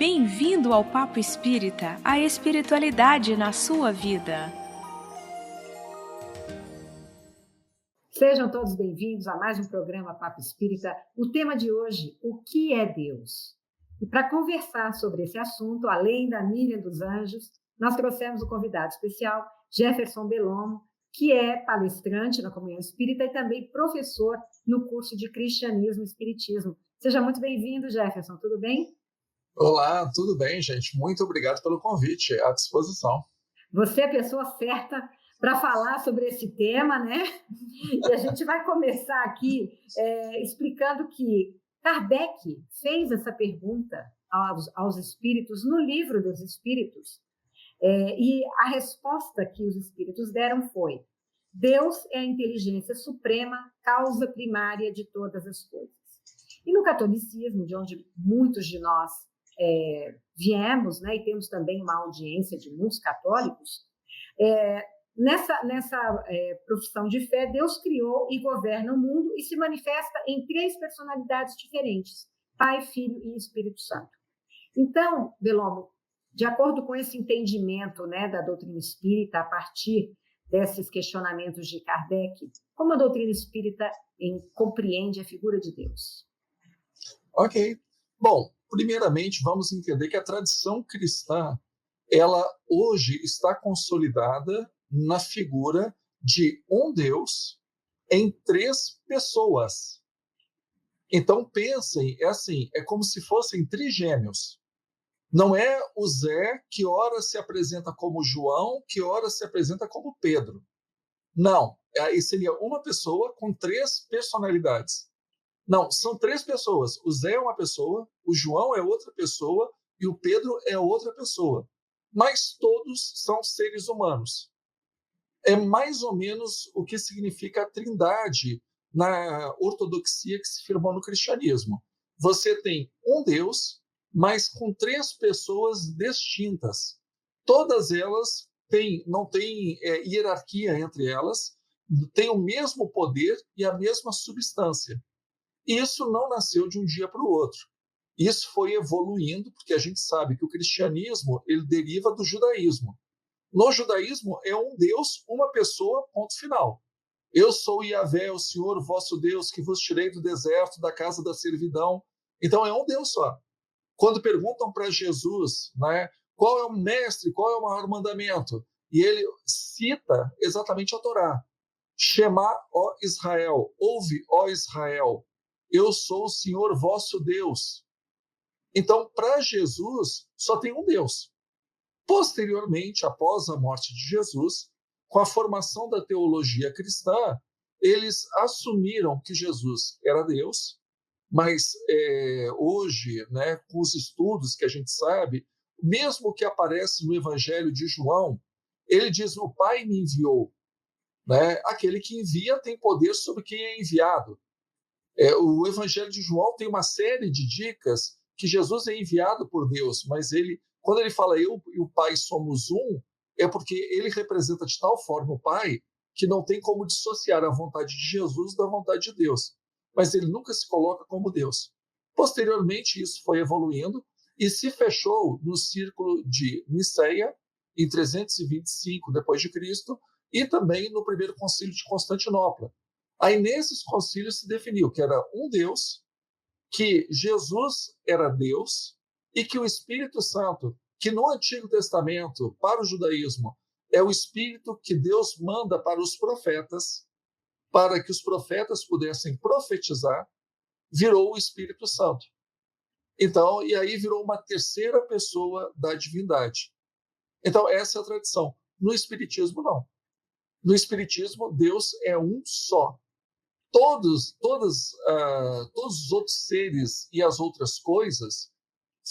Bem-vindo ao Papo Espírita, a espiritualidade na sua vida. Sejam todos bem-vindos a mais um programa Papo Espírita. O tema de hoje, o que é Deus? E para conversar sobre esse assunto, além da Miriam dos Anjos, nós trouxemos um convidado especial, Jefferson Bellomo, que é palestrante na Comunhão Espírita e também professor no curso de Cristianismo e Espiritismo. Seja muito bem-vindo, Jefferson, tudo bem? Olá, tudo bem, gente? Muito obrigado pelo convite, à disposição. Você é a pessoa certa para falar sobre esse tema, né? E a gente vai começar aqui explicando que Kardec fez essa pergunta aos espíritos no Livro dos Espíritos, e a resposta que os espíritos deram foi: Deus é a inteligência suprema, causa primária de todas as coisas. E no catolicismo, de onde muitos de nós viemos, né, e temos também uma audiência de muitos católicos, nessa profissão de fé, Deus criou e governa o mundo e se manifesta em três personalidades diferentes: Pai, Filho e Espírito Santo. Então, Bellomo, de acordo com esse entendimento, né, da doutrina espírita, a partir desses questionamentos de Kardec, como a doutrina espírita compreende a figura de Deus? Ok. Bom, primeiramente, vamos entender que a tradição cristã, ela hoje está consolidada na figura de um Deus em três pessoas. Então, pensem, é como se fossem trigêmeos. Não é o Zé que ora se apresenta como João, que ora se apresenta como Pedro. Não, aí seria uma pessoa com três personalidades. Não, são três pessoas. O Zé é uma pessoa, o João é outra pessoa e o Pedro é outra pessoa. Mas todos são seres humanos. É mais ou menos o que significa a trindade na ortodoxia que se firmou no cristianismo. Você tem um Deus, mas com três pessoas distintas. Todas elas não têm hierarquia entre elas, têm o mesmo poder e a mesma substância. Isso não nasceu de um dia para o outro. Isso foi evoluindo, porque a gente sabe que o cristianismo ele deriva do judaísmo. No judaísmo é um Deus, uma pessoa, ponto final. Eu sou Yahvé, o Senhor, vosso Deus, que vos tirei do deserto, da casa da servidão. Então é um Deus só. Quando perguntam para Jesus, né, qual é o mestre, qual é o maior mandamento, e ele cita exatamente a Torá. Shema, ó Israel, ouve, ó Israel, eu sou o Senhor vosso Deus. Então, para Jesus, só tem um Deus. Posteriormente, após a morte de Jesus, com a formação da teologia cristã, eles assumiram que Jesus era Deus, mas hoje, né, com os estudos que a gente sabe, mesmo que aparece no Evangelho de João, ele diz: o Pai me enviou. Né? Aquele que envia tem poder sobre quem é enviado. O Evangelho de João tem uma série de dicas que Jesus é enviado por Deus, mas quando ele fala eu e o Pai somos um, é porque ele representa de tal forma o Pai que não tem como dissociar a vontade de Jesus da vontade de Deus. Mas ele nunca se coloca como Deus. Posteriormente, isso foi evoluindo e se fechou no círculo de Niceia, em 325 depois de Cristo, e também no primeiro concílio de Constantinopla. Aí, nesses concílios, se definiu que era um Deus, que Jesus era Deus e que o Espírito Santo, que no Antigo Testamento, para o judaísmo, é o Espírito que Deus manda para os profetas, para que os profetas pudessem profetizar, virou o Espírito Santo. Então, e aí virou uma terceira pessoa da divindade. Então, essa é a tradição. No Espiritismo, não. No Espiritismo, Deus é um só. Todos os outros seres e as outras coisas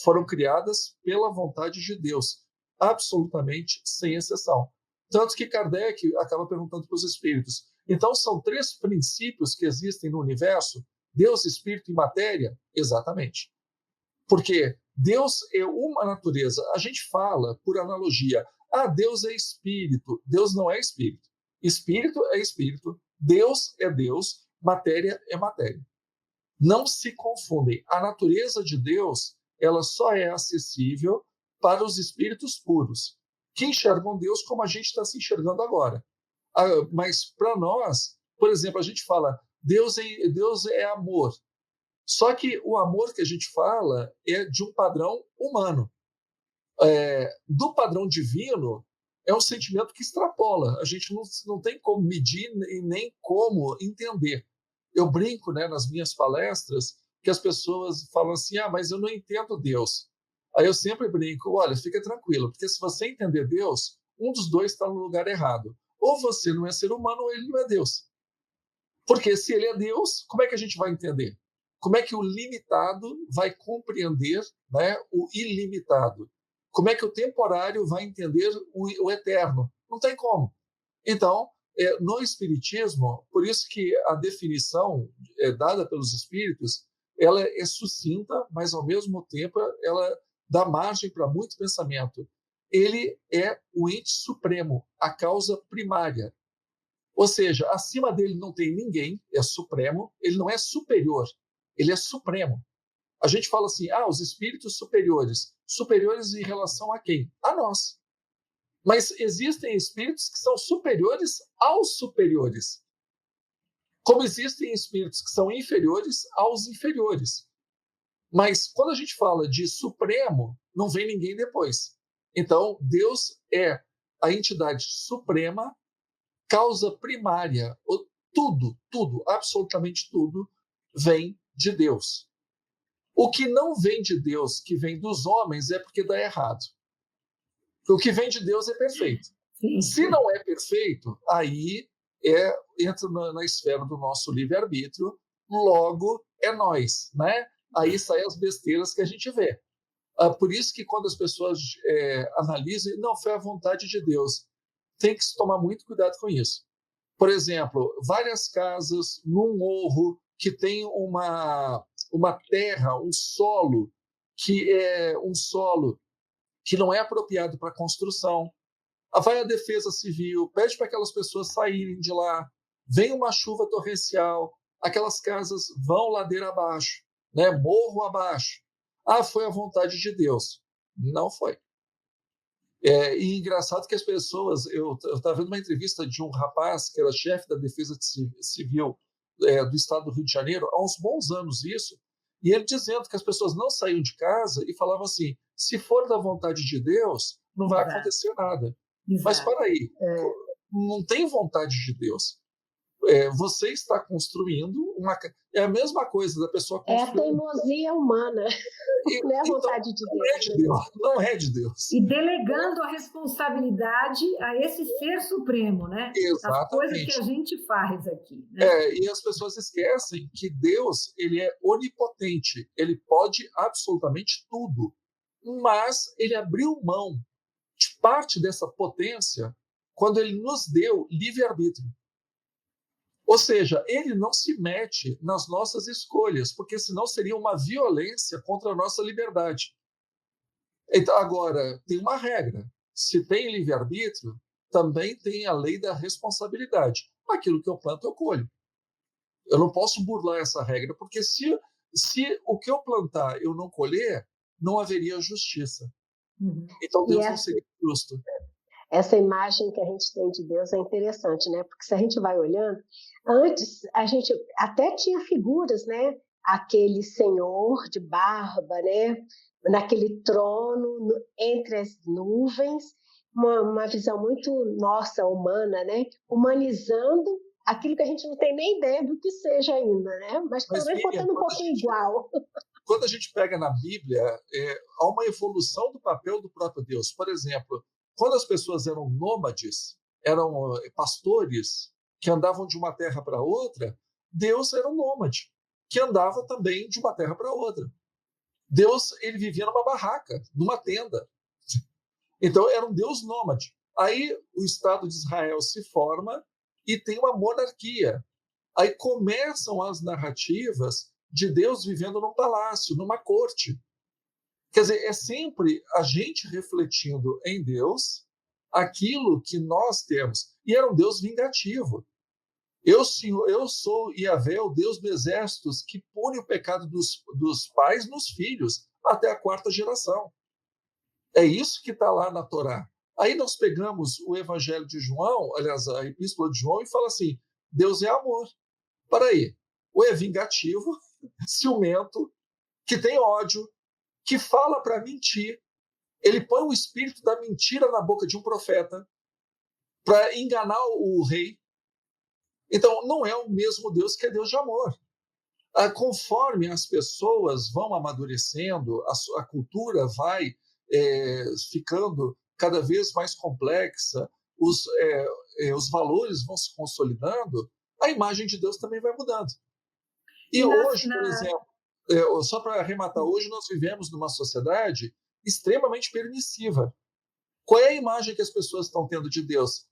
foram criadas pela vontade de Deus, absolutamente sem exceção. Tanto que Kardec acaba perguntando para os espíritos: então são três princípios que existem no universo? Deus, Espírito e matéria? Exatamente. Porque Deus é uma natureza. A gente fala, por analogia, Deus é espírito. Deus não é espírito. Espírito é espírito. Deus é Deus. Matéria é matéria. Não se confundem. A natureza de Deus ela só é acessível para os espíritos puros, que enxergam Deus como a gente está se enxergando agora. Mas para nós, por exemplo, a gente fala, Deus é amor. Só que o amor que a gente fala é de um padrão humano. Do padrão divino, é um sentimento que extrapola. A gente não tem como medir e nem como entender. Eu brinco, né, nas minhas palestras que as pessoas falam assim, mas eu não entendo Deus. Aí eu sempre brinco, olha, fica tranquilo, porque se você entender Deus, um dos dois está no lugar errado. Ou você não é ser humano ou ele não é Deus. Porque se ele é Deus, como é que a gente vai entender? Como é que o limitado vai compreender, né, o ilimitado? Como é que o temporário vai entender o eterno? Não tem como. Então, no Espiritismo, por isso que a definição dada pelos Espíritos, ela é sucinta, mas ao mesmo tempo ela dá margem para muito pensamento. Ele é o ente supremo, a causa primária. Ou seja, acima dele não tem ninguém, é supremo, ele não é superior, ele é supremo. A gente fala assim, os espíritos superiores. Superiores em relação a quem? A nós. Mas existem espíritos que são superiores aos superiores. Como existem espíritos que são inferiores aos inferiores. Mas quando a gente fala de supremo, não vem ninguém depois. Então, Deus é a entidade suprema, causa primária. Tudo, absolutamente tudo, vem de Deus. O que não vem de Deus, que vem dos homens, é porque dá errado. O que vem de Deus é perfeito. Sim. Se não é perfeito, aí entra na esfera do nosso livre-arbítrio, logo é nós, né? Aí saem as besteiras que a gente vê. Por isso que quando as pessoas analisam, não, foi a vontade de Deus. Tem que se tomar muito cuidado com isso. Por exemplo, várias casas num morro que tem uma terra, um solo que não é apropriado para construção. Vai a Defesa Civil, pede para aquelas pessoas saírem de lá, vem uma chuva torrencial, aquelas casas vão ladeira abaixo, né? Morro abaixo. Foi a vontade de Deus. Não foi. E engraçado que as pessoas... Eu estava vendo uma entrevista de um rapaz que era chefe da Defesa Civil do estado do Rio de Janeiro, há uns bons anos isso, e ele dizendo que as pessoas não saíam de casa e falavam assim, se for da vontade de Deus, não vai acontecer nada. Exato. Mas para aí, não tem vontade de Deus. Você está construindo é a mesma coisa da pessoa construir... É a teimosia humana, não é a vontade de Deus. Não é de Deus. E delegando a responsabilidade a esse ser supremo, né? Exatamente. As coisas que a gente faz aqui. Né? E as pessoas esquecem que Deus, ele é onipotente, ele pode absolutamente tudo, mas ele abriu mão de parte dessa potência quando ele nos deu livre-arbítrio. Ou seja, ele não se mete nas nossas escolhas, porque senão seria uma violência contra a nossa liberdade. Então, agora, tem uma regra. Se tem livre-arbítrio, também tem a lei da responsabilidade. Aquilo que eu planto, eu colho. Eu não posso burlar essa regra, porque se o que eu plantar eu não colher, não haveria justiça. Então, Deus não seria justo. Essa imagem que a gente tem de Deus é interessante, né? Porque se a gente vai olhando, antes a gente até tinha figuras, né? Aquele senhor de barba, né? Naquele trono, entre as nuvens, uma visão muito nossa, humana, né? Humanizando aquilo que a gente não tem nem ideia do que seja ainda, né? Mas pelo menos botando um pouquinho igual. Quando a gente pega na Bíblia, há uma evolução do papel do próprio Deus. Por exemplo, quando as pessoas eram nômades, eram pastores que andavam de uma terra para outra, Deus era um nômade, que andava também de uma terra para outra. Deus, ele vivia numa barraca, numa tenda. Então, era um Deus nômade. Aí, o Estado de Israel se forma e tem uma monarquia. Aí começam as narrativas de Deus vivendo num palácio, numa corte. Quer dizer, é sempre a gente refletindo em Deus aquilo que nós temos. E era um Deus vingativo. Eu sou Yahvé, o Deus dos exércitos, que pune o pecado dos pais nos filhos até a quarta geração. É isso que está lá na Torá. Aí nós pegamos o Evangelho de João, aliás, a Epístola de João, e fala assim: Deus é amor. Para aí, ou é vingativo, ciumento, que tem ódio, que fala para mentir. Ele põe o espírito da mentira na boca de um profeta para enganar o rei. Então, não é o mesmo Deus que é Deus de amor. Conforme as pessoas vão amadurecendo, a cultura vai ficando cada vez mais complexa, os valores vão se consolidando, a imagem de Deus também vai mudando. E hoje, por exemplo, só para arrematar, hoje nós vivemos numa sociedade extremamente permissiva. Qual é a imagem que as pessoas estão tendo de Deus?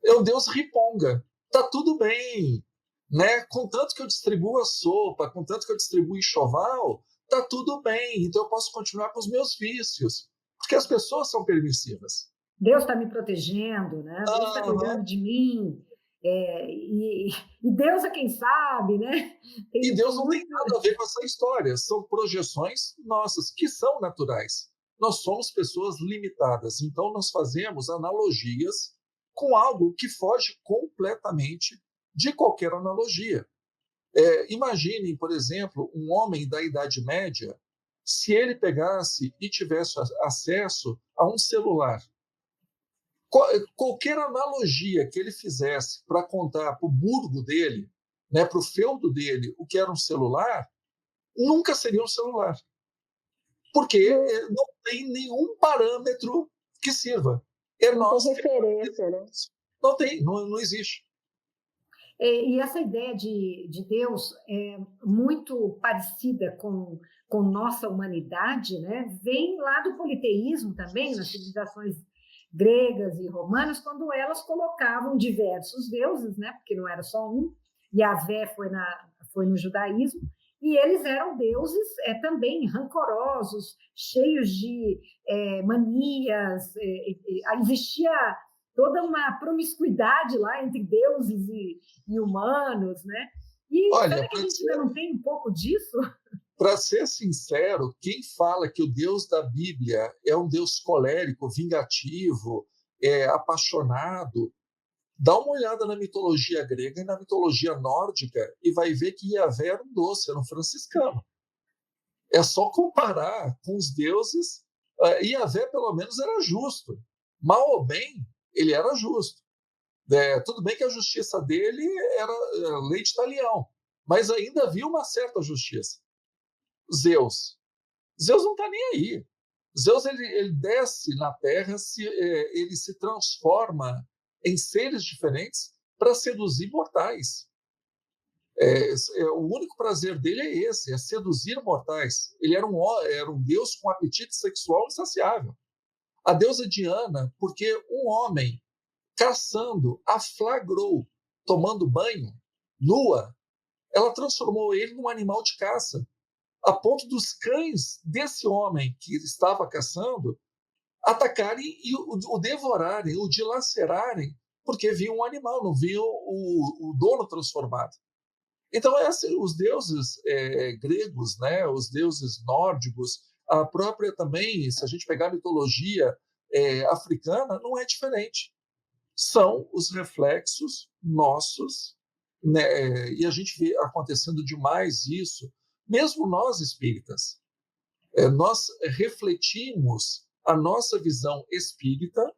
É um Deus riponga. Tá tudo bem, né? Contanto que eu distribuo a sopa, contanto que eu distribuo enxoval, tá tudo bem. Então eu posso continuar com os meus vícios, porque as pessoas são permissivas. Deus está me protegendo, né? Deus está cuidando de mim. E Deus é quem sabe, né? E Deus não tem nada a ver com essa história. São projeções nossas, que são naturais. Nós somos pessoas limitadas, então nós fazemos analogias com algo que foge completamente de qualquer analogia. Imaginem, por exemplo, um homem da Idade Média, se ele pegasse e tivesse acesso a um celular. Qualquer analogia que ele fizesse para contar para o burgo dele, né, para o feudo dele, o que era um celular, nunca seria um celular. Porque não tem nenhum parâmetro que sirva. Não tem referência, né? Não tem, não existe. E essa ideia de Deus é muito parecida com nossa humanidade, né? Vem lá do politeísmo também, nas civilizações gregas e romanas, quando elas colocavam diversos deuses, né? Porque não era só um. Yahvé foi no judaísmo, e eles eram deuses também rancorosos, cheios de manias, existia toda uma promiscuidade lá entre deuses e humanos, né? E será que a gente ainda não tem um pouco disso? Para ser sincero, quem fala que o Deus da Bíblia é um Deus colérico, vingativo, apaixonado, dá uma olhada na mitologia grega e na mitologia nórdica e vai ver que Yahvé era um doce, era um franciscano. É só comparar com os deuses. Yahvé, pelo menos, era justo. Mal ou bem, ele era justo. Tudo bem que a justiça dele era lei de talião, mas ainda havia uma certa justiça. Zeus não está nem aí. Zeus ele desce na Terra, ele se transforma em seres diferentes para seduzir mortais. O único prazer dele é esse, é seduzir mortais. Ele era um deus com apetite sexual insaciável. A deusa Diana, porque um homem caçando a flagrou, tomando banho, nua, ela transformou ele num animal de caça, a ponto dos cães desse homem que estava caçando atacarem e o devorarem, o dilacerarem, porque viam um animal, não viam o dono transformado. Então, os deuses gregos, né, os deuses nórdicos, a própria também, se a gente pegar a mitologia africana, não é diferente. São os reflexos nossos, né, e a gente vê acontecendo demais isso, mesmo nós espíritas. Nós refletimos a nossa visão espírita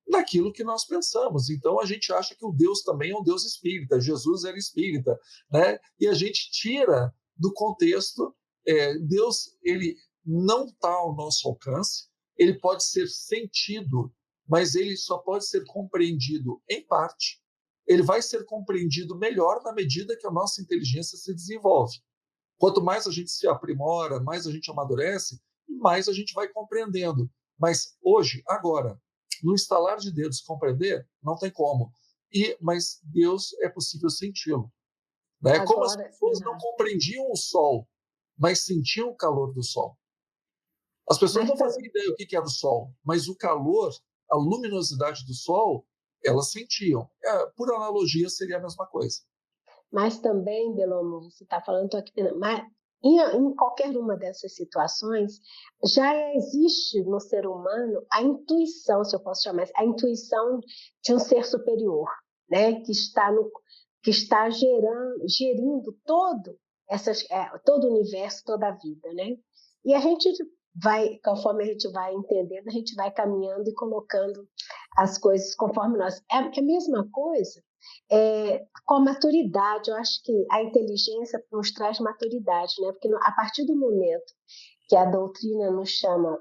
naquilo que nós pensamos. Então, a gente acha que o Deus também é um Deus espírita, Jesus era espírita, né? E a gente tira do contexto, Deus ele não está ao nosso alcance, ele pode ser sentido, mas ele só pode ser compreendido em parte. Ele vai ser compreendido melhor na medida que a nossa inteligência se desenvolve. Quanto mais a gente se aprimora, mais a gente amadurece, mais a gente vai compreendendo. Mas hoje, agora, no estalar de dedos, compreender, não tem como. Mas Deus é possível senti-lo. Né? Como as pessoas não compreendiam o sol, mas sentiam o calor do sol. As pessoas não faziam ideia do que era o sol, mas o calor, a luminosidade do sol, Elas sentiam. Por analogia, seria a mesma coisa. Mas também, Belomir, você está falando, estou aqui, mas em qualquer uma dessas situações, já existe no ser humano a intuição, se eu posso chamar assim, a intuição de um ser superior, né? Que está gerindo todo o universo, toda a vida, né? E a gente vai, conforme a gente vai entendendo, a gente vai caminhando e colocando as coisas conforme nós. É a mesma coisa com a maturidade. Eu acho que a inteligência nos traz maturidade, né? Porque a partir do momento que a doutrina nos chama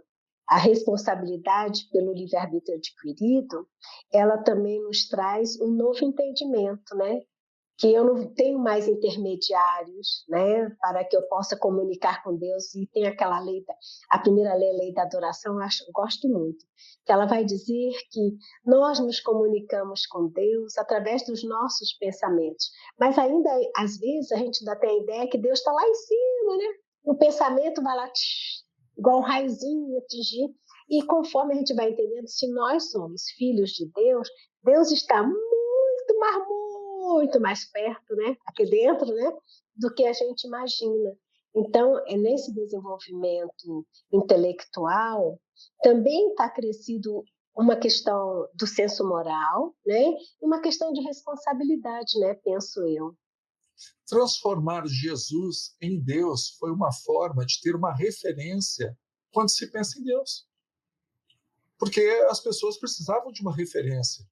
a responsabilidade pelo livre-arbítrio adquirido, ela também nos traz um novo entendimento, né? Que eu não tenho mais intermediários, né, para que eu possa comunicar com Deus. E tem aquela lei, a primeira lei, a lei da adoração, eu gosto muito, que ela vai dizer que nós nos comunicamos com Deus através dos nossos pensamentos, mas ainda, às vezes, a gente ainda tem a ideia que Deus está lá em cima, né? O pensamento vai lá, igual um raiozinho, atingir, e conforme a gente vai entendendo, se nós somos filhos de Deus, Deus está muito mais perto, né, aqui dentro, né, do que a gente imagina. Então, nesse desenvolvimento intelectual, também está crescido uma questão do senso moral, né, e uma questão de responsabilidade, né, penso eu. Transformar Jesus em Deus foi uma forma de ter uma referência quando se pensa em Deus. Porque as pessoas precisavam de uma referência.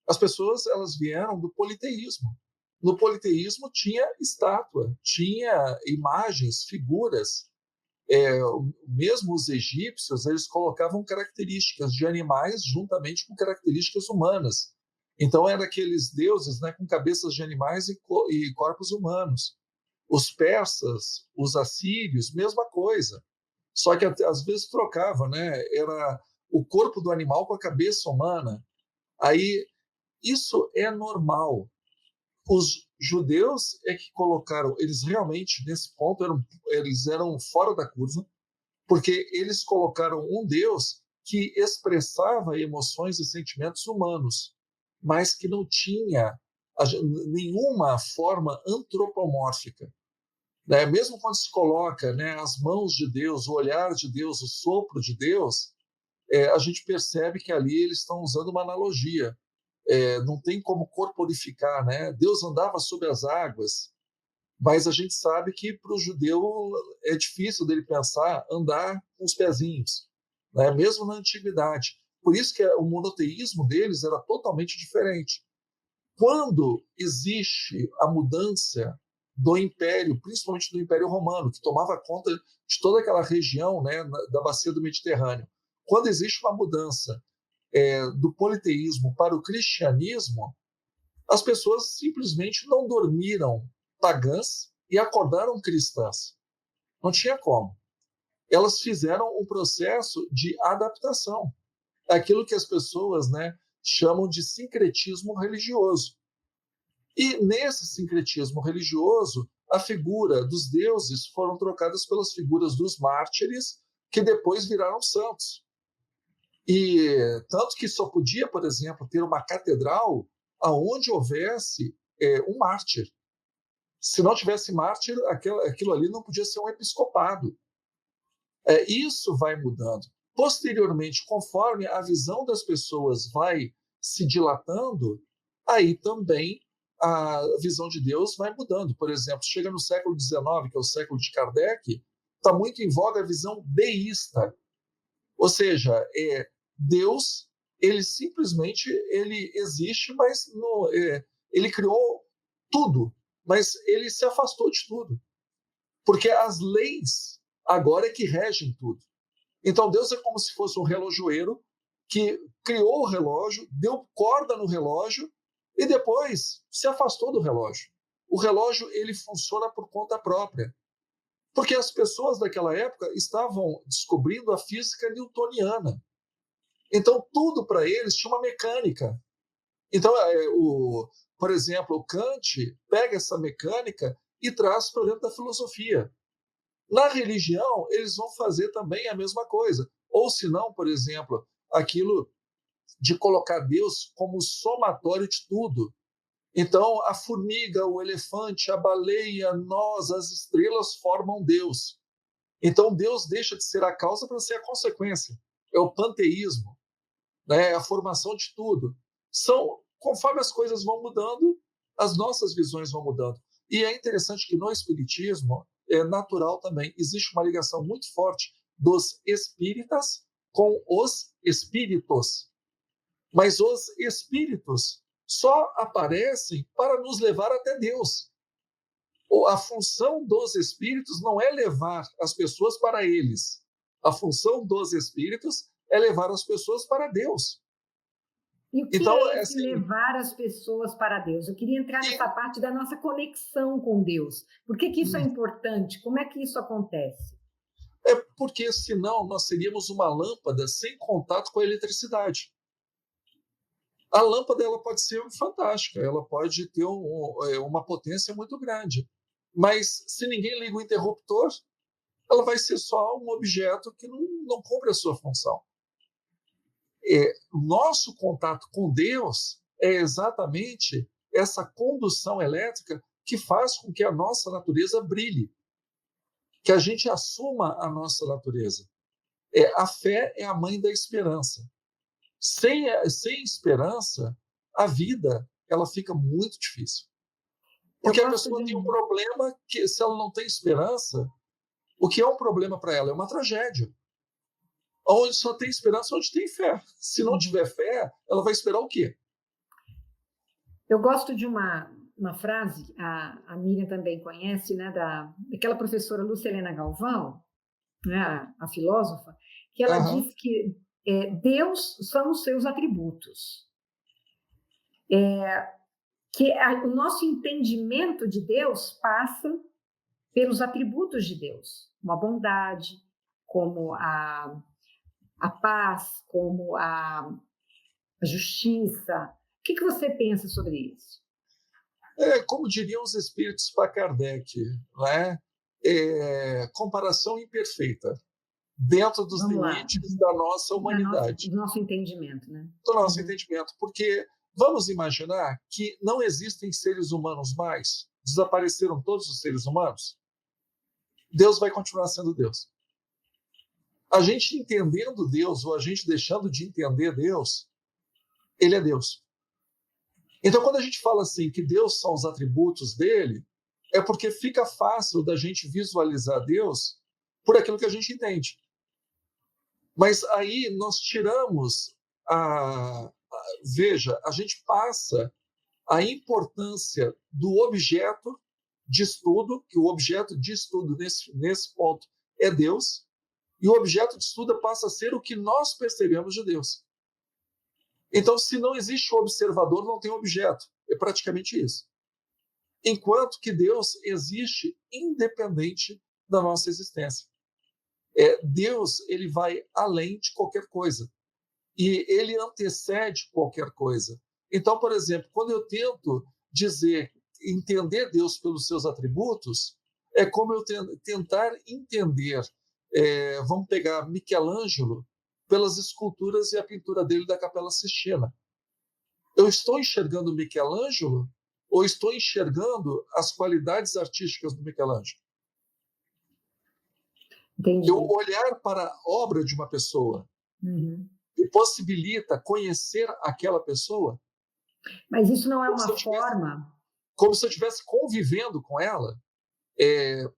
As pessoas, elas vieram do politeísmo. No politeísmo tinha estátua, tinha imagens, figuras. Mesmo os egípcios, eles colocavam características de animais juntamente com características humanas. Então, eram aqueles deuses, né, com cabeças de animais e corpos humanos. Os persas, os assírios, mesma coisa. Só que às vezes trocava, né? Era o corpo do animal com a cabeça humana. Aí, isso é normal. Os judeus é que colocaram, eles realmente, nesse ponto, eles eram fora da curva, porque eles colocaram um Deus que expressava emoções e sentimentos humanos, mas que não tinha nenhuma forma antropomórfica. Né? Mesmo quando se coloca, né, as mãos de Deus, o olhar de Deus, o sopro de Deus, a gente percebe que ali eles estão usando uma analogia. Não tem como corporificar, né? Deus andava sobre as águas, mas a gente sabe que para o judeu é difícil dele pensar andar com os pezinhos, né? Mesmo na antiguidade. Por isso que o monoteísmo deles era totalmente diferente. Quando existe a mudança do império, principalmente do Império Romano, que tomava conta de toda aquela região, né, da bacia do Mediterrâneo, quando existe uma mudança do politeísmo para o cristianismo, as pessoas simplesmente não dormiram pagãs e acordaram cristãs. Não tinha como. Elas fizeram um processo de adaptação. Aquilo que as pessoas, né, chamam de sincretismo religioso. E nesse sincretismo religioso, a figura dos deuses foram trocadas pelas figuras dos mártires, que depois viraram santos. E tanto que só podia, por exemplo, ter uma catedral aonde houvesse um mártir. Se não tivesse mártir, aquilo ali não podia ser um episcopado. Isso vai mudando. Posteriormente, conforme a visão das pessoas vai se dilatando, aí também a visão de Deus vai mudando. Por exemplo, chega no século XIX, que é o século de Kardec, está muito em voga a visão deísta. Ou seja, Deus, ele simplesmente ele existe, mas ele criou tudo, mas ele se afastou de tudo. Porque as leis agora é que regem tudo. Então Deus é como se fosse um relojoeiro que criou o relógio, deu corda no relógio e depois se afastou do relógio. O relógio ele funciona por conta própria. Porque as pessoas daquela época estavam descobrindo a física newtoniana. Então, tudo para eles tinha uma mecânica. Então, por exemplo, o Kant pega essa mecânica e traz para dentro da filosofia. Na religião, eles vão fazer também a mesma coisa. Ou se não, por exemplo, aquilo de colocar Deus como somatório de tudo. Então, a formiga, o elefante, a baleia, nós, as estrelas formam Deus. Então, Deus deixa de ser a causa para ser a consequência. É o panteísmo, né? É a formação de tudo. Conforme as coisas vão mudando, as nossas visões vão mudando. E é interessante que no Espiritismo, é natural também, existe uma ligação muito forte dos espíritas com os espíritos. Mas os espíritos só aparecem para nos levar até Deus. A função dos espíritos não é levar as pessoas para eles. A função dos espíritos é levar as pessoas para Deus. E o que então, é esse levar as pessoas para Deus? Eu queria entrar nessa parte da nossa conexão com Deus. Por que isso é importante? Como é que isso acontece? É porque, senão, nós seríamos uma lâmpada sem contato com a eletricidade. A lâmpada ela pode ser fantástica, ela pode ter uma potência muito grande. Mas, se ninguém liga o interruptor, ela vai ser só um objeto que não cumpre a sua função. O nosso contato com Deus é exatamente essa condução elétrica que faz com que a nossa natureza brilhe, que a gente assuma a nossa natureza. A fé é a mãe da esperança. Sem esperança, a vida ela fica muito difícil. Porque a pessoa tem um problema que, se ela não tem esperança, o que é um problema para ela? É uma tragédia. Onde só tem esperança, onde tem fé. Se não tiver fé, ela vai esperar o quê? Eu gosto de uma frase, a Miriam também conhece, né, daquela professora Lúcia Helena Galvão, né, a filósofa, que ela diz que Deus são os seus atributos. Que o nosso entendimento de Deus passa pelos atributos de Deus, como a bondade, como a paz, como a justiça. O que você pensa sobre isso? Como diriam os espíritos para Kardec, né? Comparação imperfeita, dentro dos limites da nossa humanidade. Do nosso entendimento, né? Do nosso entendimento, porque vamos imaginar que não existem seres humanos mais, desapareceram todos os seres humanos, Deus vai continuar sendo Deus. A gente entendendo Deus ou a gente deixando de entender Deus, ele é Deus. Então, quando a gente fala assim que Deus são os atributos dele, é porque fica fácil da gente visualizar Deus por aquilo que a gente entende. Mas aí nós tiramos veja, a gente passa a importância do objeto de estudo, que o objeto de estudo nesse ponto é Deus, e o objeto de estudo passa a ser o que nós percebemos de Deus. Então, se não existe o observador, não tem objeto. É praticamente isso. Enquanto que Deus existe independente da nossa existência. Deus ele vai além de qualquer coisa. E ele antecede qualquer coisa. Então, por exemplo, quando eu tento entender Deus pelos seus atributos, é como eu tentar entender, vamos pegar Michelangelo, pelas esculturas e a pintura dele da Capela Sistina. Eu estou enxergando Michelangelo ou estou enxergando as qualidades artísticas do Michelangelo? Entendi. Eu olhar para a obra de uma pessoa que possibilita conhecer aquela pessoa. Mas isso não é uma forma... Como se eu estivesse convivendo com ela.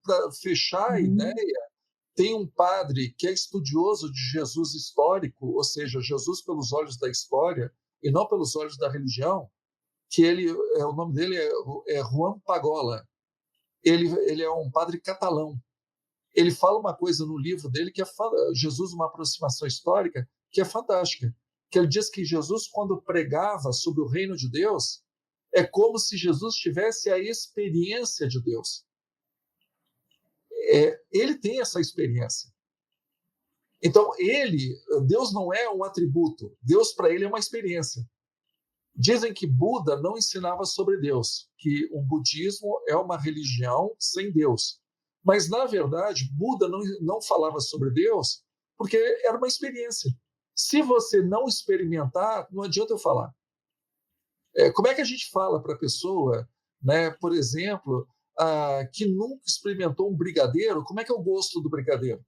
Para fechar a ideia, tem um padre que é estudioso de Jesus histórico, ou seja, Jesus pelos olhos da história e não pelos olhos da religião, que o nome dele é Juan Pagola. Ele é um padre catalão. Ele fala uma coisa no livro dele que é Jesus, uma aproximação histórica, que é fantástica. Que ele diz que Jesus, quando pregava sobre o reino de Deus, é como se Jesus tivesse a experiência de Deus. Ele tem essa experiência. Então, Deus não é um atributo. Deus, para ele, é uma experiência. Dizem que Buda não ensinava sobre Deus, que o budismo é uma religião sem Deus. Mas, na verdade, Buda não falava sobre Deus porque era uma experiência. Se você não experimentar, não adianta eu falar. Como é que a gente fala para a pessoa, né, por exemplo, que nunca experimentou um brigadeiro, como é que é o gosto do brigadeiro?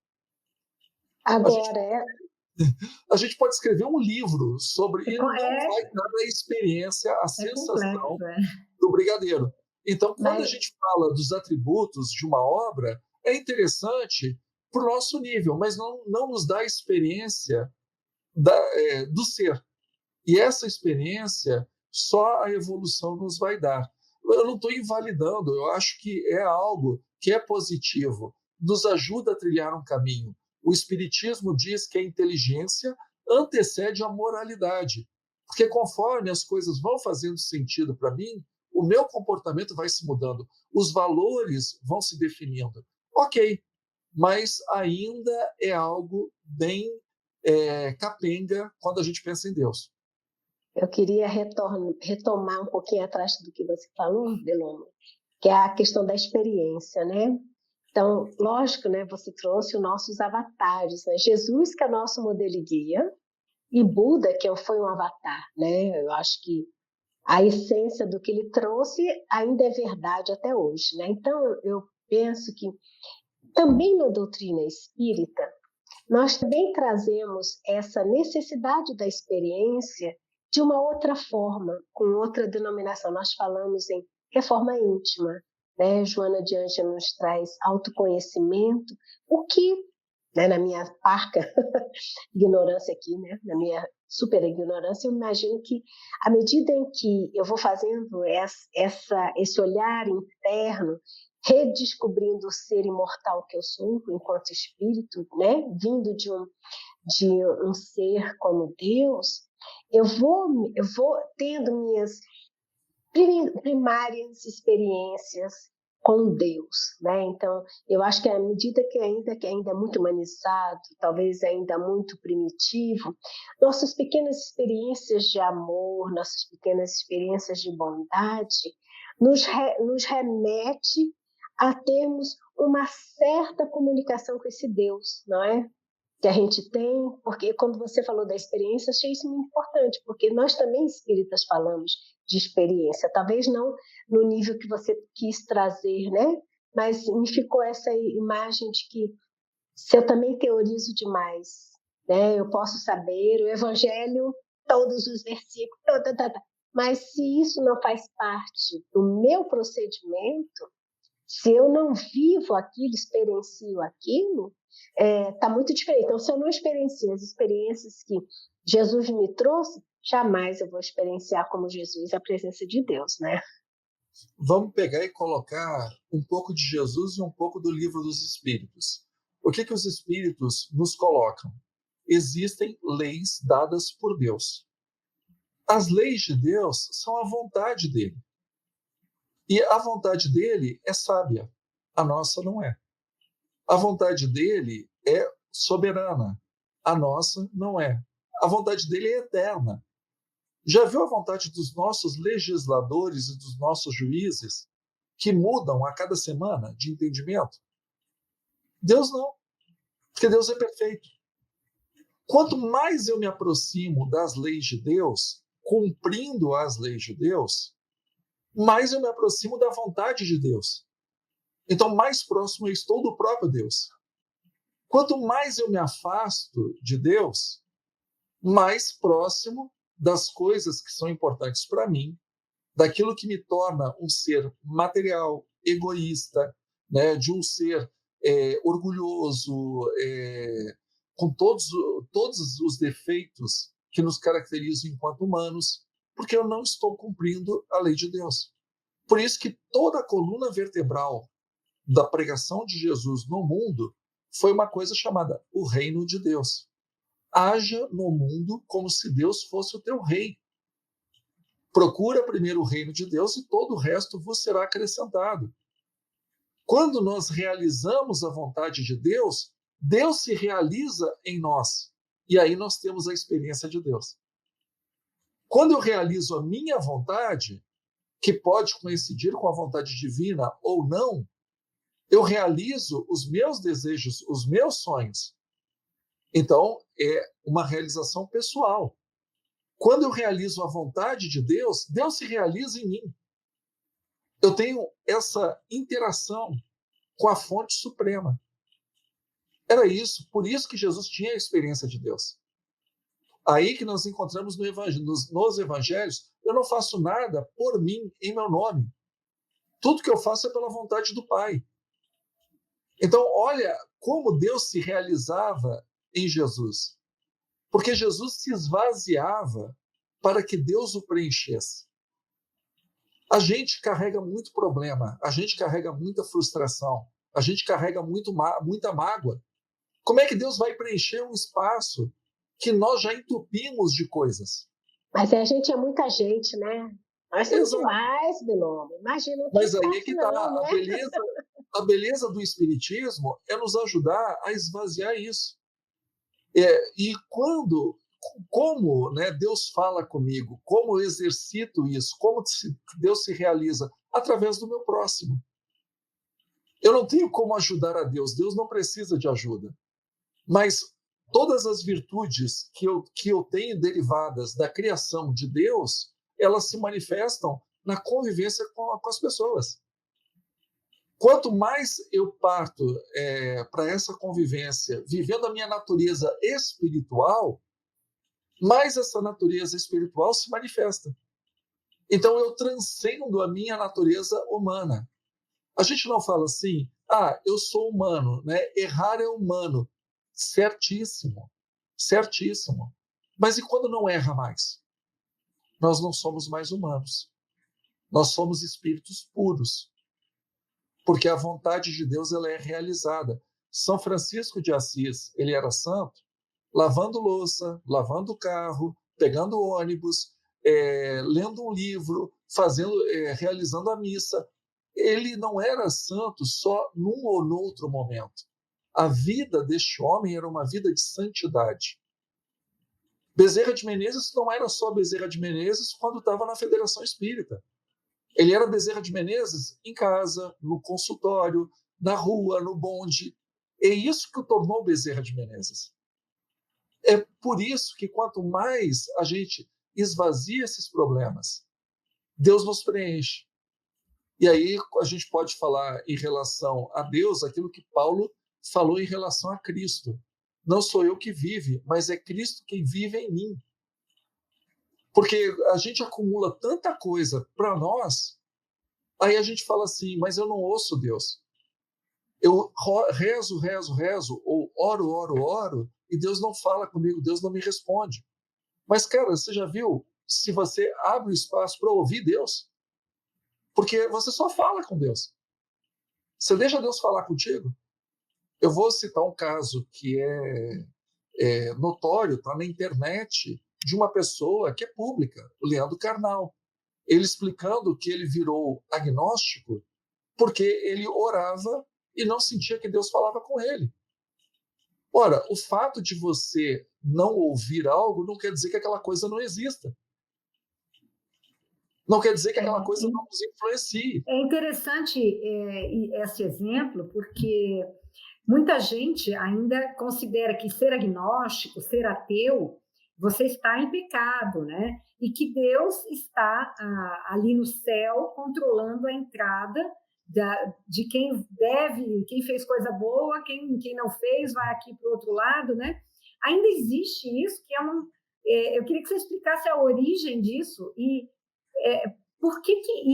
Agora, A gente pode escrever um livro sobre e não É, vai dar a experiência, a é sensação complexo, é. do brigadeiro. Então, quando a mas gente fala dos atributos de uma obra, é interessante para o nosso nível, mas não nos dá a experiência do ser. E essa experiência só a evolução nos vai dar. Eu não estou invalidando, eu acho que é algo que é positivo, nos ajuda a trilhar um caminho. O Espiritismo diz que a inteligência antecede a moralidade, porque conforme as coisas vão fazendo sentido para mim, o meu comportamento vai se mudando, os valores vão se definindo. Ok, mas ainda é algo bem capenga quando a gente pensa em Deus. eu queria retomar um pouquinho atrás do que você falou, Delano, que é a questão da experiência, né? Então, lógico, né, você trouxe os nossos avatares, né? Jesus, que é nosso modelo e guia, e Buda, que foi um avatar, né? Eu acho que a essência do que ele trouxe ainda é verdade até hoje, né? Então, eu penso que também na doutrina espírita, nós também trazemos essa necessidade da experiência de uma outra forma, com outra denominação. Nós falamos em reforma íntima, né? Joana de Ângela nos traz autoconhecimento, o que, né, na minha parca ignorância aqui, né, na minha super ignorância, eu imagino que à medida em que eu vou fazendo esse olhar interno, redescobrindo o ser imortal que eu sou enquanto espírito, né, vindo de um ser como Deus, eu vou tendo minhas primárias experiências com Deus, né? Então, eu acho que à medida que ainda é muito humanizado, talvez ainda muito primitivo, nossas pequenas experiências de amor, nossas pequenas experiências de bondade, nos remete a termos uma certa comunicação com esse Deus, não é? Que a gente tem, porque quando você falou da experiência, achei isso muito importante, porque nós também espíritas falamos de experiência, talvez não no nível que você quis trazer, né? Mas me ficou essa imagem de que se eu também teorizo demais, né? Eu posso saber o evangelho, todos os versículos, mas se isso não faz parte do meu procedimento, se eu não vivo aquilo, experiencio aquilo, está muito diferente. Então, se eu não experiencio as experiências que Jesus me trouxe, jamais eu vou experienciar como Jesus a presença de Deus, né? Vamos pegar e colocar um pouco de Jesus e um pouco do Livro dos Espíritos. O que os Espíritos nos colocam? Existem leis dadas por Deus. As leis de Deus são a vontade dele. E a vontade dele é sábia, a nossa não é. A vontade dele é soberana, a nossa não é. A vontade dele é eterna. Já viu a vontade dos nossos legisladores e dos nossos juízes, que mudam a cada semana de entendimento? Deus não, porque Deus é perfeito. Quanto mais eu me aproximo das leis de Deus, cumprindo as leis de Deus, mais eu me aproximo da vontade de Deus. Então, mais próximo eu estou do próprio Deus. Quanto mais eu me afasto de Deus, mais próximo das coisas que são importantes para mim, daquilo que me torna um ser material, egoísta, né, de um ser orgulhoso, com todos os defeitos que nos caracterizam enquanto humanos, porque eu não estou cumprindo a lei de Deus. Por isso que toda a coluna vertebral da pregação de Jesus no mundo foi uma coisa chamada o reino de Deus. Haja no mundo como se Deus fosse o teu rei. Procura primeiro o reino de Deus e todo o resto vos será acrescentado. Quando nós realizamos a vontade de Deus, Deus se realiza em nós. E aí nós temos a experiência de Deus. Quando eu realizo a minha vontade, que pode coincidir com a vontade divina ou não, eu realizo os meus desejos, os meus sonhos. Então, é uma realização pessoal. Quando eu realizo a vontade de Deus, Deus se realiza em mim. Eu tenho essa interação com a fonte suprema. Era isso, por isso que Jesus tinha a experiência de Deus. Aí que nós encontramos nos evangelhos, eu não faço nada por mim, em meu nome. Tudo que eu faço é pela vontade do Pai. Então, olha como Deus se realizava em Jesus. Porque Jesus se esvaziava para que Deus o preenchesse. A gente carrega muito problema, a gente carrega muita frustração, a gente carrega muita mágoa. Como é que Deus vai preencher um espaço que nós já entupimos de coisas? Mas a gente é muita gente, né? Nós somos Exato. demais, Biloma. Imagina, não Mas tem aí é que está não, a né? beleza. A beleza do Espiritismo é nos ajudar a esvaziar isso. E como, né, Deus fala comigo, como eu exercito isso, como Deus se realiza? Através do meu próximo. Eu não tenho como ajudar a Deus, Deus não precisa de ajuda. Mas todas as virtudes que eu tenho derivadas da criação de Deus, elas se manifestam na convivência com as pessoas. Quanto mais eu parto para essa convivência, vivendo a minha natureza espiritual, mais essa natureza espiritual se manifesta. Então eu transcendo a minha natureza humana. A gente não fala assim, eu sou humano, né? Errar é humano. Certíssimo, certíssimo. Mas e quando não erra mais? Nós não somos mais humanos. Nós somos espíritos puros. Porque a vontade de Deus ela é realizada. São Francisco de Assis, ele era santo, lavando louça, lavando carro, pegando ônibus, lendo um livro, realizando a missa. Ele não era santo só num ou noutro momento. A vida deste homem era uma vida de santidade. Bezerra de Menezes não era só Bezerra de Menezes quando estava na Federação Espírita. Ele era Bezerra de Menezes em casa, no consultório, na rua, no bonde. É isso que o tornou Bezerra de Menezes. É por isso que quanto mais a gente esvazia esses problemas, Deus nos preenche. E aí a gente pode falar em relação a Deus aquilo que Paulo falou em relação a Cristo. Não sou eu que vive, mas é Cristo quem vive em mim. Porque a gente acumula tanta coisa para nós, aí a gente fala assim, mas eu não ouço Deus. Eu rezo, ou oro, e Deus não fala comigo, Deus não me responde. Mas, cara, você já viu se você abre o espaço para ouvir Deus? Porque você só fala com Deus. Você deixa Deus falar contigo? Eu vou citar um caso que é notório, está na internet, de uma pessoa que é pública, o Leandro Carnal. Ele explicando que ele virou agnóstico porque ele orava e não sentia que Deus falava com ele. Ora, o fato de você não ouvir algo não quer dizer que aquela coisa não exista. Não quer dizer que aquela coisa não nos influencie. É interessante esse exemplo, porque muita gente ainda considera que ser agnóstico, ser ateu, você está em pecado, né? E que Deus está ali no céu controlando a entrada de quem deve, quem fez coisa boa, quem não fez vai aqui para o outro lado, né? Ainda existe isso, que eu queria que você explicasse a origem disso e por que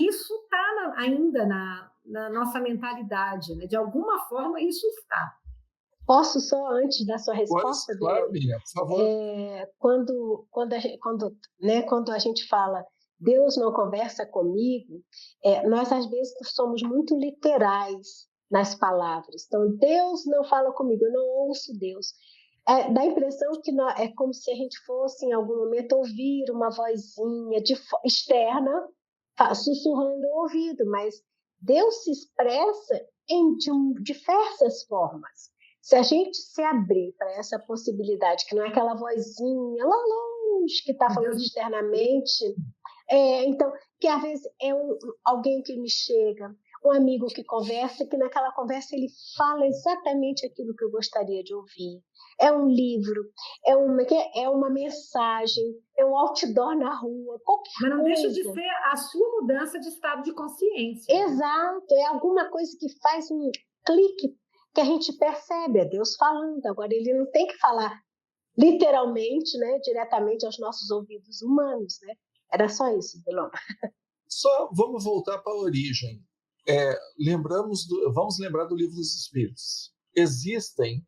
isso está ainda na nossa mentalidade, né? De alguma forma isso está. Posso só, antes da sua resposta? Claro, Miriam, por favor. Quando a gente fala Deus não conversa comigo, nós às vezes somos muito literais nas palavras. Então, Deus não fala comigo, eu não ouço Deus. Dá a impressão que é como se a gente fosse, em algum momento, ouvir uma vozinha externa sussurrando no ouvido, mas Deus se expressa de diversas formas. Se a gente se abrir para essa possibilidade, que não é aquela vozinha lá longe que está falando externamente, então, que às vezes é alguém que me chega, um amigo que conversa, que naquela conversa ele fala exatamente aquilo que eu gostaria de ouvir. É um livro, é uma mensagem, é um outdoor na rua, qualquer Mas não coisa. deixa de ser a sua mudança de estado de consciência. Exato, é alguma coisa que faz um clique que a gente percebe, é Deus falando. Agora, ele não tem que falar literalmente, né, diretamente aos nossos ouvidos humanos, né? Era só isso, Delon. Só vamos voltar para a origem. Vamos lembrar do Livro dos Espíritos. Existem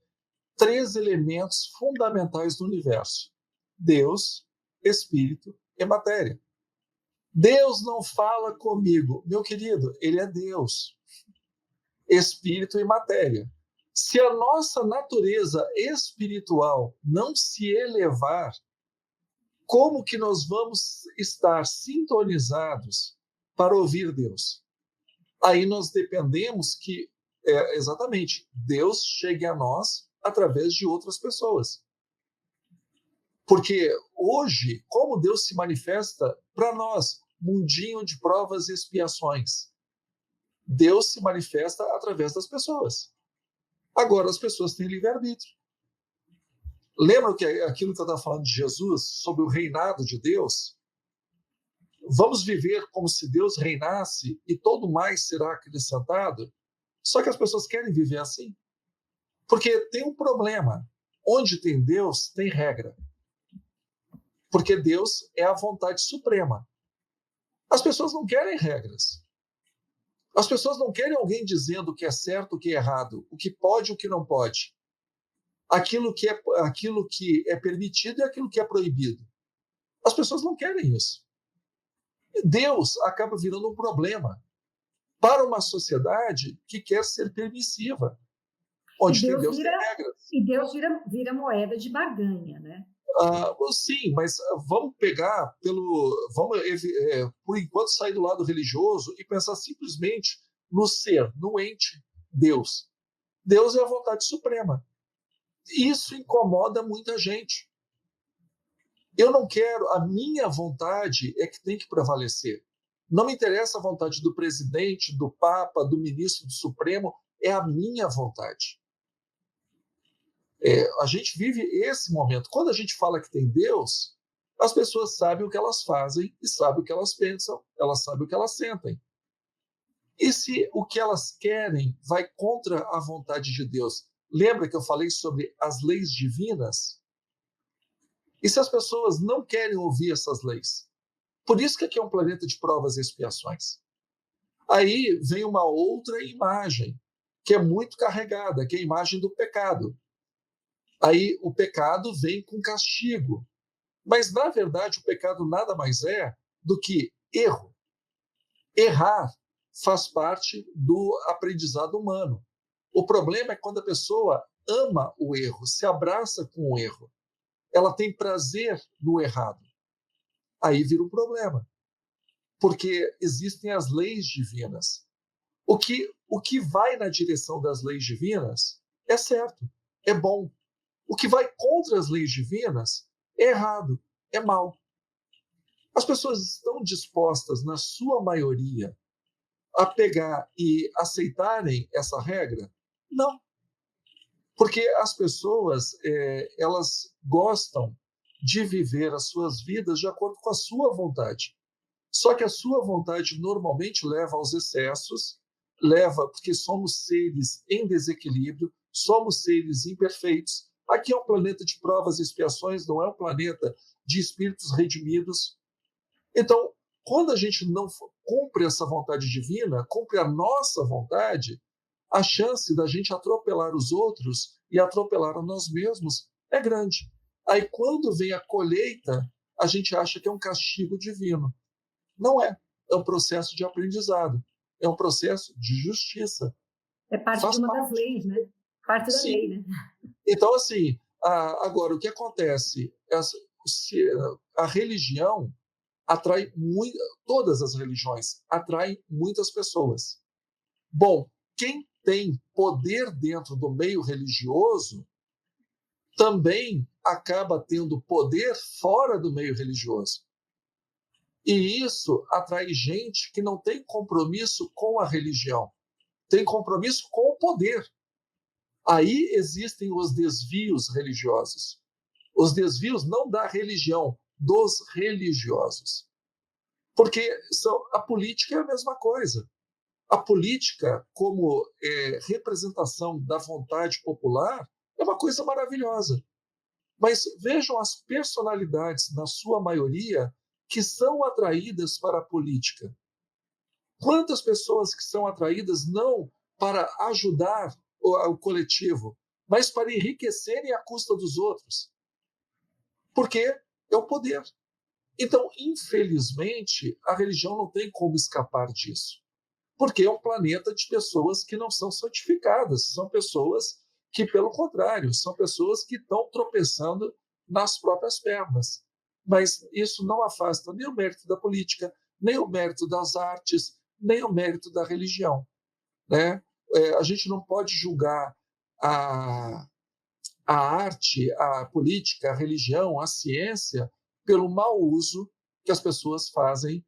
3 elementos fundamentais do universo: Deus, Espírito e matéria. Deus não fala comigo. Meu querido, ele é Deus. Espírito e matéria. Se a nossa natureza espiritual não se elevar, como que nós vamos estar sintonizados para ouvir Deus? Aí nós dependemos que, exatamente, Deus chegue a nós através de outras pessoas. Porque hoje, como Deus se manifesta para nós, mundinho de provas e expiações, Deus se manifesta através das pessoas. Agora, as pessoas têm livre-arbítrio. Lembra aquilo que eu estava falando de Jesus, sobre o reinado de Deus? Vamos viver como se Deus reinasse e todo mais será acrescentado? Só que as pessoas querem viver assim. Porque tem um problema. Onde tem Deus, tem regra. Porque Deus é a vontade suprema. As pessoas não querem regras. As pessoas não querem alguém dizendo o que é certo, o que é errado, o que pode e o que não pode. Aquilo que é permitido e aquilo que é proibido. As pessoas não querem isso. E Deus acaba virando um problema para uma sociedade que quer ser permissiva, onde tem Deus tem regras. E Deus vira moeda de barganha, né? Sim, mas vamos pegar por enquanto sair do lado religioso e pensar simplesmente no ser, no ente, Deus. Deus é a vontade suprema. Isso incomoda muita gente. Eu não quero, a minha vontade é que tem que prevalecer. Não me interessa a vontade do presidente, do Papa, do ministro do Supremo, é a minha vontade. A gente vive esse momento. Quando a gente fala que tem Deus, as pessoas sabem o que elas fazem e sabem o que elas pensam, elas sabem o que elas sentem. E se o que elas querem vai contra a vontade de Deus? Lembra que eu falei sobre as leis divinas? E se as pessoas não querem ouvir essas leis? Por isso que aqui é um planeta de provas e expiações. Aí vem uma outra imagem, que é muito carregada, que é a imagem do pecado. Aí o pecado vem com castigo. Mas, na verdade, o pecado nada mais é do que erro. Errar faz parte do aprendizado humano. O problema é quando a pessoa ama o erro, se abraça com o erro. Ela tem prazer no errado. Aí vira um problema. Porque existem as leis divinas. O que vai na direção das leis divinas é certo, é bom. O que vai contra as leis divinas é errado, é mal. As pessoas estão dispostas, na sua maioria, a pegar e aceitarem essa regra? Não. Porque as pessoas, elas gostam de viver as suas vidas de acordo com a sua vontade. Só que a sua vontade normalmente leva aos excessos, porque somos seres em desequilíbrio, somos seres imperfeitos. Aqui é um planeta de provas e expiações, não é um planeta de espíritos redimidos. Então, quando a gente não cumpre essa vontade divina, cumpre a nossa vontade, a chance da gente atropelar os outros e atropelar a nós mesmos é grande. Aí, quando vem a colheita, a gente acha que é um castigo divino. Não é. É um processo de aprendizado. É um processo de justiça. É parte de uma das leis, né? Parte da lei, né? Então, assim, agora, o que acontece? A religião atrai muito, todas as religiões atraem muitas pessoas. Bom, quem tem poder dentro do meio religioso também acaba tendo poder fora do meio religioso. E isso atrai gente que não tem compromisso com a religião, tem compromisso com o poder. Aí existem os desvios religiosos. Os desvios não da religião, dos religiosos. Porque a política é a mesma coisa. A política, como representação da vontade popular, é uma coisa maravilhosa. Mas vejam as personalidades, na sua maioria, que são atraídas para a política. Quantas pessoas que são atraídas não para ajudar o coletivo, mas para enriquecerem à custa dos outros? Porque é o poder. Então, infelizmente, a religião não tem como escapar disso. Porque é um planeta de pessoas que não são santificadas, são pessoas que, pelo contrário, são pessoas que estão tropeçando nas próprias pernas. Mas isso não afasta nem o mérito da política, nem o mérito das artes, nem o mérito da religião, né? A gente não pode julgar a arte, a política, a religião, a ciência pelo mau uso que as pessoas fazem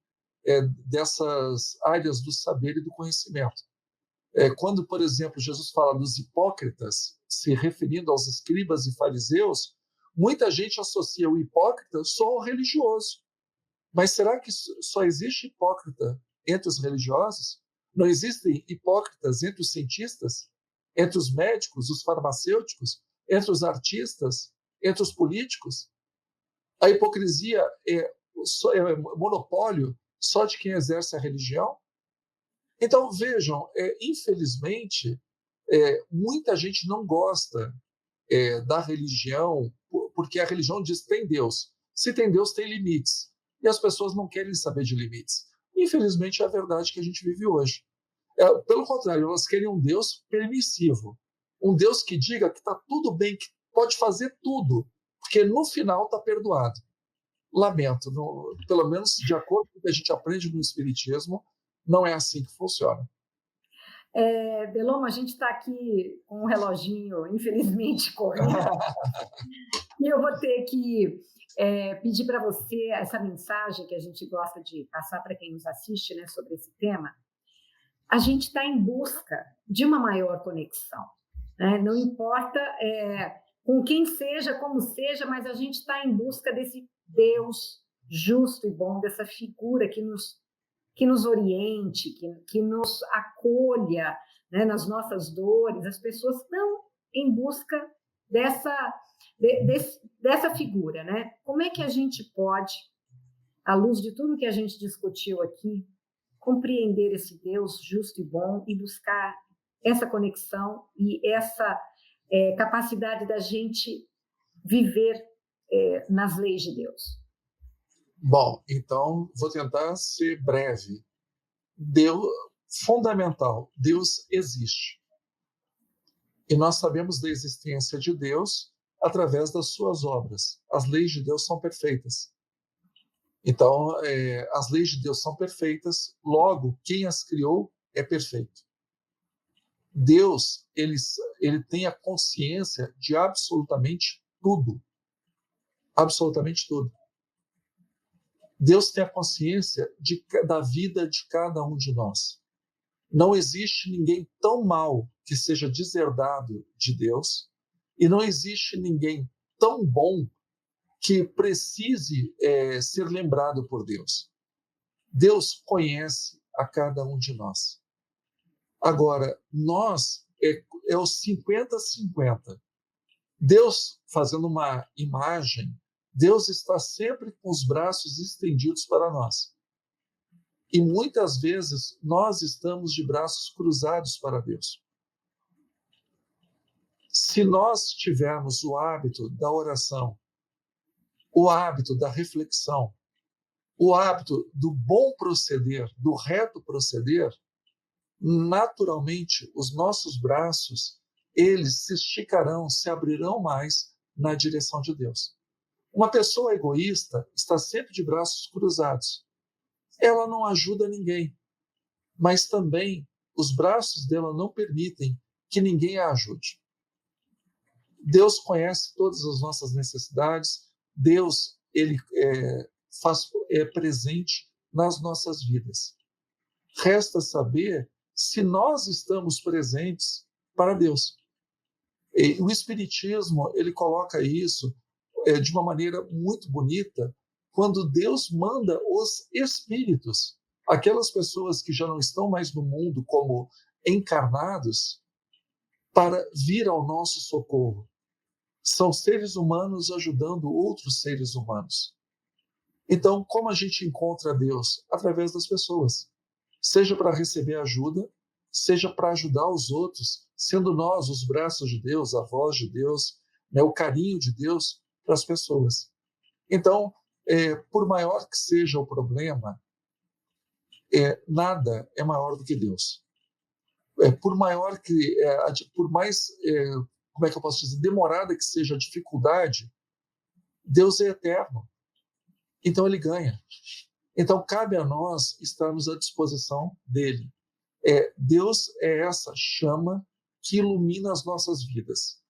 dessas áreas do saber e do conhecimento. Quando, por exemplo, Jesus fala dos hipócritas, se referindo aos escribas e fariseus, muita gente associa o hipócrita só ao religioso. Mas será que só existe hipócrita entre os religiosos? Não existem hipócritas entre os cientistas, entre os médicos, os farmacêuticos, entre os artistas, entre os políticos? A hipocrisia é monopólio só de quem exerce a religião? Então, vejam, infelizmente, muita gente não gosta da religião, porque a religião diz que tem Deus. Se tem Deus, tem limites. E as pessoas não querem saber de limites. Infelizmente, é a verdade que a gente vive hoje. Pelo contrário, elas querem um Deus permissivo. Um Deus que diga que está tudo bem, que pode fazer tudo, porque no final está perdoado. Lamento, pelo menos de acordo com o que a gente aprende no Espiritismo, não é assim que funciona. Beloma, a gente está aqui com um reloginho, infelizmente, correndo. E eu vou ter que pedir para você essa mensagem que a gente gosta de passar para quem nos assiste, né, sobre esse tema. A gente está em busca de uma maior conexão, né? Não importa com quem seja, como seja, mas a gente está em busca desse Deus justo e bom, dessa figura que nos oriente, que nos acolha, né, nas nossas dores. As pessoas estão em busca dessa figura, né? Como é que a gente pode, à luz de tudo que a gente discutiu aqui, compreender esse Deus justo e bom e buscar essa conexão e essa capacidade da gente viver nas leis de Deus? Bom, então vou tentar ser breve. Deus, fundamental, Deus existe. E nós sabemos da existência de Deus através das suas obras. As leis de Deus são perfeitas. Então, as leis de Deus são perfeitas, logo, quem as criou é perfeito. Deus, ele tem a consciência de absolutamente tudo. Absolutamente tudo. Deus tem a consciência da vida de cada um de nós. Não existe ninguém tão mau que seja deserdado de Deus, e não existe ninguém tão bom que precise ser lembrado por Deus. Deus conhece a cada um de nós. Agora, nós é os 50-50. Deus, fazendo uma imagem, Deus está sempre com os braços estendidos para nós. E muitas vezes nós estamos de braços cruzados para Deus. Se nós tivermos o hábito da oração, o hábito da reflexão, o hábito do bom proceder, do reto proceder, naturalmente os nossos braços, eles se esticarão, se abrirão mais na direção de Deus. Uma pessoa egoísta está sempre de braços cruzados. Ela não ajuda ninguém, mas também os braços dela não permitem que ninguém a ajude. Deus conhece todas as nossas necessidades. Deus, ele é presente nas nossas vidas. Resta saber se nós estamos presentes para Deus. E o Espiritismo, ele coloca isso de uma maneira muito bonita, quando Deus manda os espíritos, aquelas pessoas que já não estão mais no mundo como encarnados, para vir ao nosso socorro. São seres humanos ajudando outros seres humanos. Então, como a gente encontra Deus? Através das pessoas. Seja para receber ajuda, seja para ajudar os outros, sendo nós os braços de Deus, a voz de Deus, né, o carinho de Deus para as pessoas. Então, por maior que seja o problema, nada é maior do que Deus. Por maior que, por mais, como é que eu posso dizer, demorada que seja a dificuldade, Deus é eterno. Então ele ganha. Então cabe a nós estarmos à disposição dele. Deus é essa chama que ilumina as nossas vidas.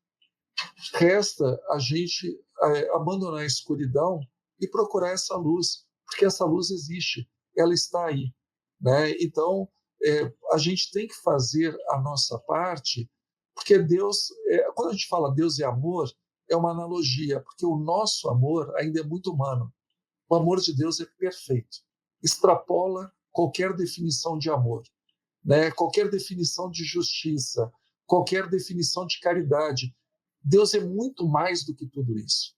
Resta a gente abandonar a escuridão e procurar essa luz, porque essa luz existe, ela está aí, né? Então a gente tem que fazer a nossa parte, porque Deus, quando a gente fala Deus é amor, é uma analogia, porque o nosso amor ainda é muito humano. O amor de Deus é perfeito, extrapola qualquer definição de amor, né? Qualquer definição de justiça, qualquer definição de caridade. Deus é muito mais do que tudo isso.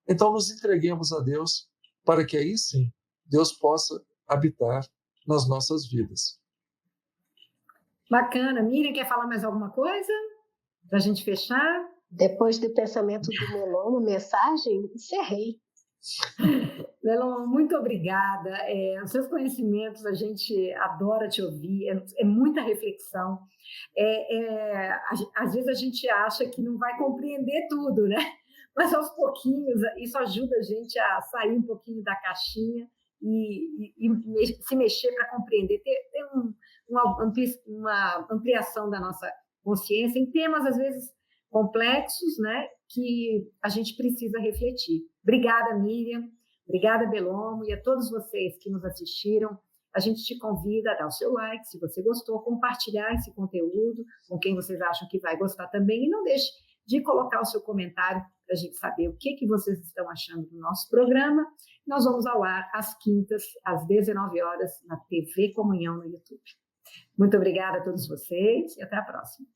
Então nos entreguemos a Deus para que aí sim Deus possa habitar nas nossas vidas. Bacana. Miriam, quer falar mais alguma coisa para a gente fechar? Depois do pensamento do Melon, uma mensagem, encerrei. Melon, muito obrigada. Os seus conhecimentos, a gente adora te ouvir, é muita reflexão. Às vezes a gente acha que não vai compreender tudo, né? Mas aos pouquinhos, isso ajuda a gente a sair um pouquinho da caixinha e se mexer para compreender, ter uma ampliação da nossa consciência em temas, às vezes, complexos, né, que a gente precisa refletir. Obrigada, Miriam. Obrigada, Bellomo, e a todos vocês que nos assistiram. A gente te convida a dar o seu like, se você gostou, compartilhar esse conteúdo com quem vocês acham que vai gostar também, e não deixe de colocar o seu comentário para a gente saber o que vocês estão achando do nosso programa. Nós vamos ao ar às quintas, às 19 horas, na TV Comunhão no YouTube. Muito obrigada a todos vocês e até a próxima.